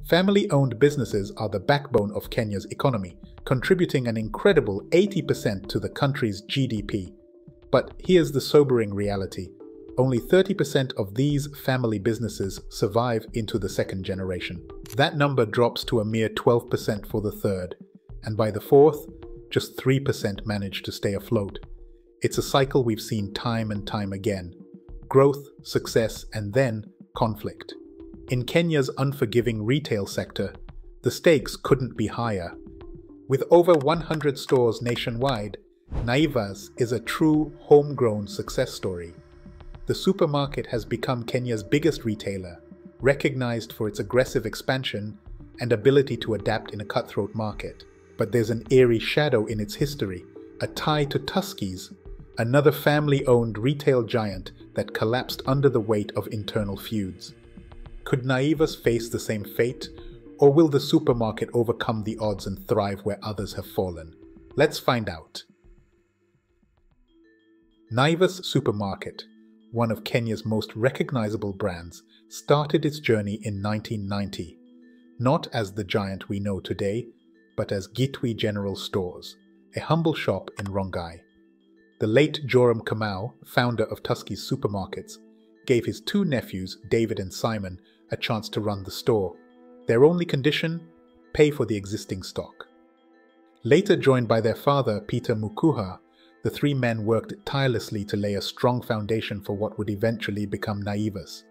Family-owned businesses are the backbone of Kenya's economy, contributing an incredible 80% to the country's GDP. But here's the sobering reality. Only 30% of these family businesses survive into the second generation. That number drops to a mere 12% for the third, and by the fourth, just 3% manage to stay afloat. It's a cycle we've seen time and time again. Growth, success, and then conflict. In Kenya's unforgiving retail sector, the stakes couldn't be higher. With over 100 stores nationwide, Naivas is a true homegrown success story. The supermarket has become Kenya's biggest retailer, recognized for its aggressive expansion and ability to adapt in a cutthroat market. But there's an eerie shadow in its history, a tie to Tuskys, another family-owned retail giant that collapsed under the weight of internal feuds. Could Naivas face the same fate, or will the supermarket overcome the odds and thrive where others have fallen? Let's find out. Naivas Supermarket, one of Kenya's most recognizable brands, started its journey in 1990, not as the giant we know today, but as Gitwi General Stores, a humble shop in Rongai. The late Joram Kamau, founder of Tuskys Supermarkets, gave his two nephews, David and Simon, a chance to run the store. Their only condition? Pay for the existing stock. Later joined by their father, Peter Mukuha, the three men worked tirelessly to lay a strong foundation for what would eventually become Naivas.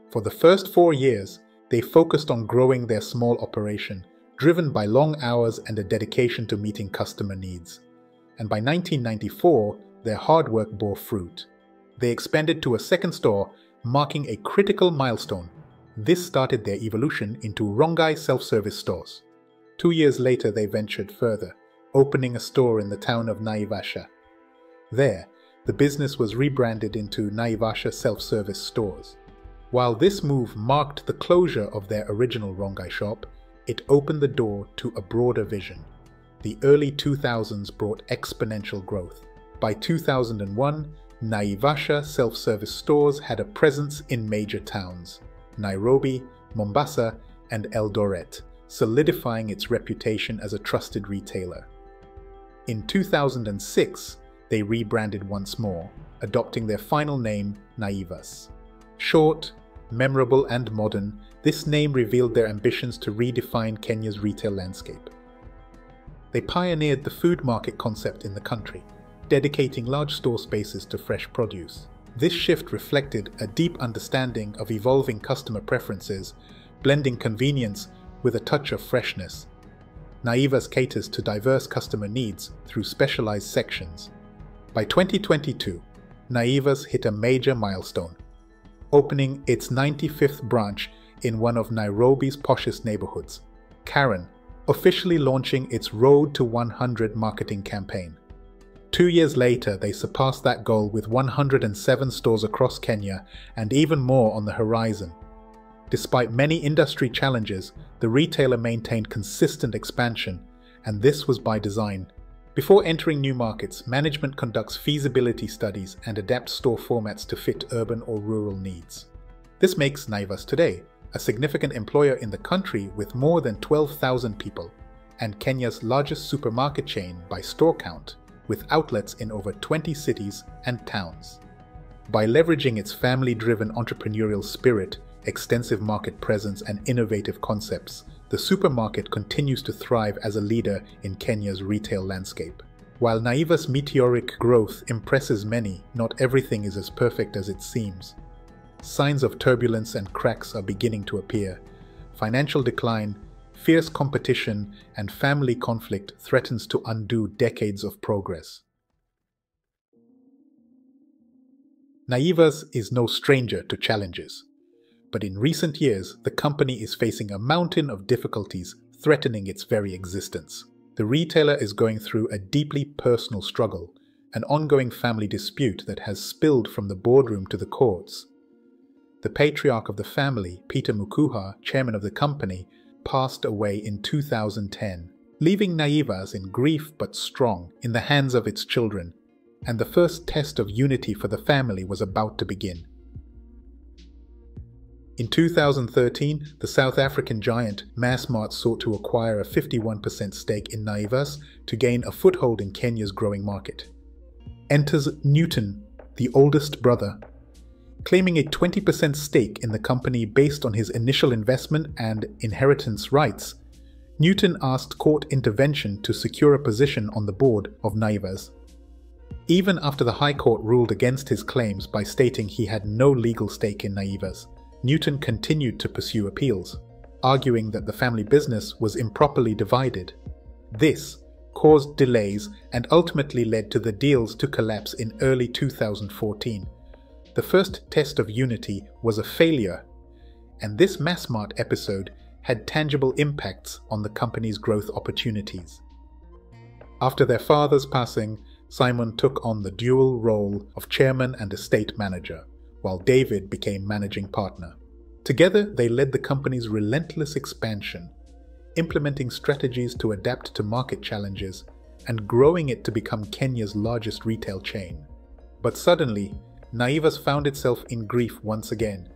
For the first 4 years, they focused on growing their small operation, driven by long hours and a dedication to meeting customer needs. And by 1994, their hard work bore fruit. They expanded to a second store, marking a critical milestone. This started their evolution into Rongai self-service stores. 2 years later, they ventured further, opening a store in the town of Naivasha. There, the business was rebranded into Naivasha self-service stores. While this move marked the closure of their original Rongai shop, it opened the door to a broader vision. The early 2000s brought exponential growth. By 2001, Naivasha self-service stores had a presence in major towns: Nairobi, Mombasa, and Eldoret, solidifying its reputation as a trusted retailer. In 2006, they rebranded once more, adopting their final name, Naivas. Short, memorable, and modern, this name revealed their ambitions to redefine Kenya's retail landscape. They pioneered the food market concept in the country, dedicating large store spaces to fresh produce. This shift reflected a deep understanding of evolving customer preferences, blending convenience with a touch of freshness. Naivas caters to diverse customer needs through specialized sections. By 2022, Naivas hit a major milestone, opening its 95th branch in one of Nairobi's poshest neighborhoods, Karen, officially launching its Road to 100 marketing campaign. 2 years later, they surpassed that goal with 107 stores across Kenya and even more on the horizon. Despite many industry challenges, the retailer maintained consistent expansion, and this was by design. Before entering new markets, management conducts feasibility studies and adapts store formats to fit urban or rural needs. This makes Naivas today a significant employer in the country with more than 12,000 people, and Kenya's largest supermarket chain by store count, with outlets in over 20 cities and towns. By leveraging its family-driven entrepreneurial spirit, extensive market presence, and innovative concepts, the supermarket continues to thrive as a leader in Kenya's retail landscape. While Naivas' meteoric growth impresses many, not everything is as perfect as it seems. Signs of turbulence and cracks are beginning to appear. Financial decline, fierce competition, and family conflict threatens to undo decades of progress. Naivas is no stranger to challenges. But in recent years, the company is facing a mountain of difficulties threatening its very existence. The retailer is going through a deeply personal struggle, an ongoing family dispute that has spilled from the boardroom to the courts. The patriarch of the family, Peter Mukuha, chairman of the company, passed away in 2010, leaving Naivas in grief but strong in the hands of its children, and the first test of unity for the family was about to begin. In 2013, the South African giant Massmart sought to acquire a 51% stake in Naivas to gain a foothold in Kenya's growing market. Enters Newton, the oldest brother. Claiming a 20% stake in the company based on his initial investment and inheritance rights, Newton asked court intervention to secure a position on the board of Naivas. Even after the High Court ruled against his claims by stating he had no legal stake in Naivas, Newton continued to pursue appeals, arguing that the family business was improperly divided. This caused delays and ultimately led to the deals to collapse in early 2014. The first test of unity was a failure, and this Massmart episode had tangible impacts on the company's growth opportunities. After their father's passing, Simon took on the dual role of chairman and estate manager, while David became managing partner. Together, they led the company's relentless expansion, implementing strategies to adapt to market challenges and growing it to become Kenya's largest retail chain. But suddenly, Naivas found itself in grief once again.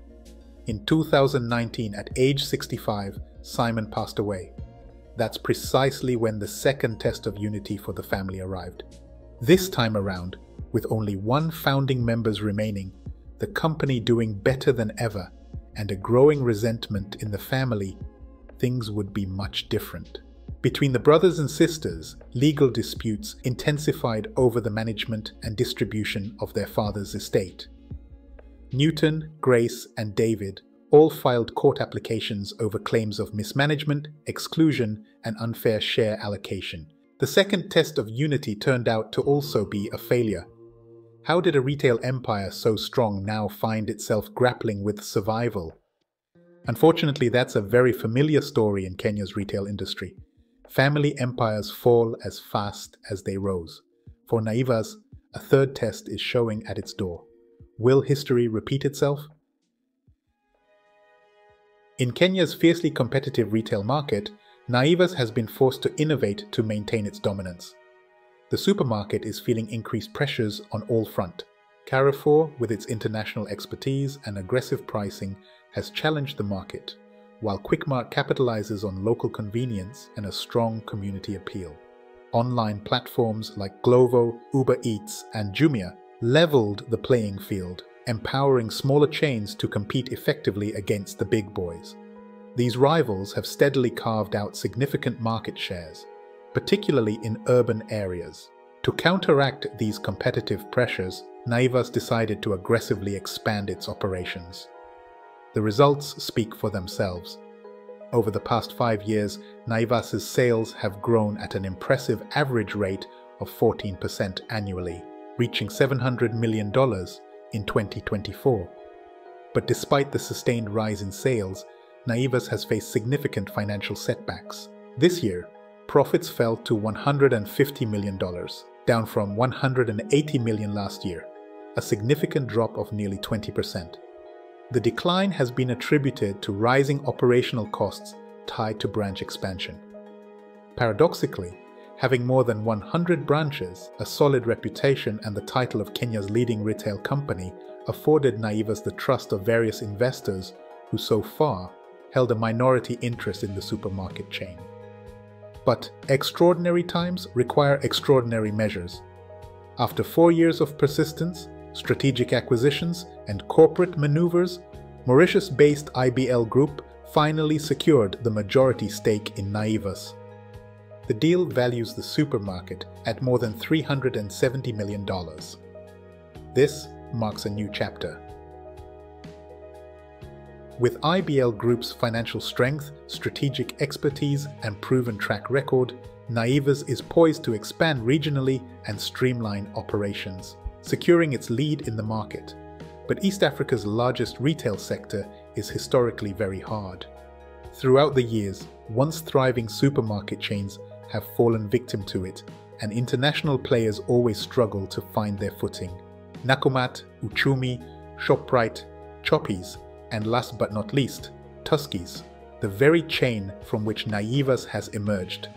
In 2019, at age 65, Simon passed away. That's precisely when the second test of unity for the family arrived. This time around, with only one founding member remaining, the company doing better than ever, and a growing resentment in the family, things would be much different. Between the brothers and sisters, legal disputes intensified over the management and distribution of their father's estate. Newton, Grace, and David all filed court applications over claims of mismanagement, exclusion, and unfair share allocation. The second test of unity turned out to also be a failure. How did a retail empire so strong now find itself grappling with survival? Unfortunately, that's a very familiar story in Kenya's retail industry. Family empires fall as fast as they rose. For Naivas, a third test is showing at its door. Will history repeat itself? In Kenya's fiercely competitive retail market, Naivas has been forced to innovate to maintain its dominance. The supermarket is feeling increased pressures on all fronts. Carrefour, with its international expertise and aggressive pricing, has challenged the market, while Quickmart capitalizes on local convenience and a strong community appeal. Online platforms like Glovo, Uber Eats, and Jumia leveled the playing field, empowering smaller chains to compete effectively against the big boys. These rivals have steadily carved out significant market shares, particularly in urban areas. To counteract these competitive pressures, Naivas decided to aggressively expand its operations. The results speak for themselves. Over the past 5 years, Naivas' sales have grown at an impressive average rate of 14% annually, reaching $700 million in 2024. But despite the sustained rise in sales, Naivas has faced significant financial setbacks. This year, profits fell to $150 million, down from $180 million last year, a significant drop of nearly 20%. The decline has been attributed to rising operational costs tied to branch expansion. Paradoxically, having more than 100 branches, a solid reputation, and the title of Kenya's leading retail company afforded Naivas the trust of various investors who so far held a minority interest in the supermarket chain. But extraordinary times require extraordinary measures. After 4 years of persistence, strategic acquisitions, and corporate maneuvers, Mauritius-based IBL Group finally secured the majority stake in Naivas. The deal values the supermarket at more than $370 million. This marks a new chapter. With IBL Group's financial strength, strategic expertise, and proven track record, Naivas is poised to expand regionally and streamline operations, securing its lead in the market. But East Africa's largest retail sector is historically very hard. Throughout the years, once thriving supermarket chains have fallen victim to it, and international players always struggle to find their footing. Nakumatt, Uchumi, Shoprite, Choppies, and last but not least, Tuskys, the very chain from which Naivas has emerged,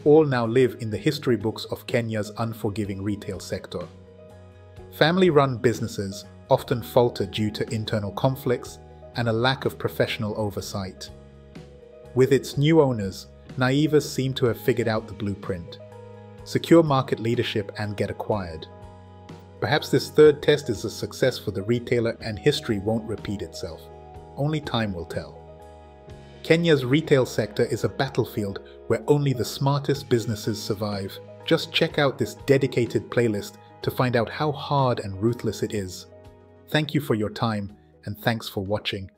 all now live in the history books of Kenya's unforgiving retail sector. Family-run businesses often falter due to internal conflicts, and a lack of professional oversight. With its new owners, Naivas seem to have figured out the blueprint: secure market leadership and get acquired. Perhaps this third test is a success for the retailer and history won't repeat itself. Only time will tell. Kenya's retail sector is a battlefield where only the smartest businesses survive. Just check out this dedicated playlist to find out how hard and ruthless it is. Thank you for your time, and thanks for watching.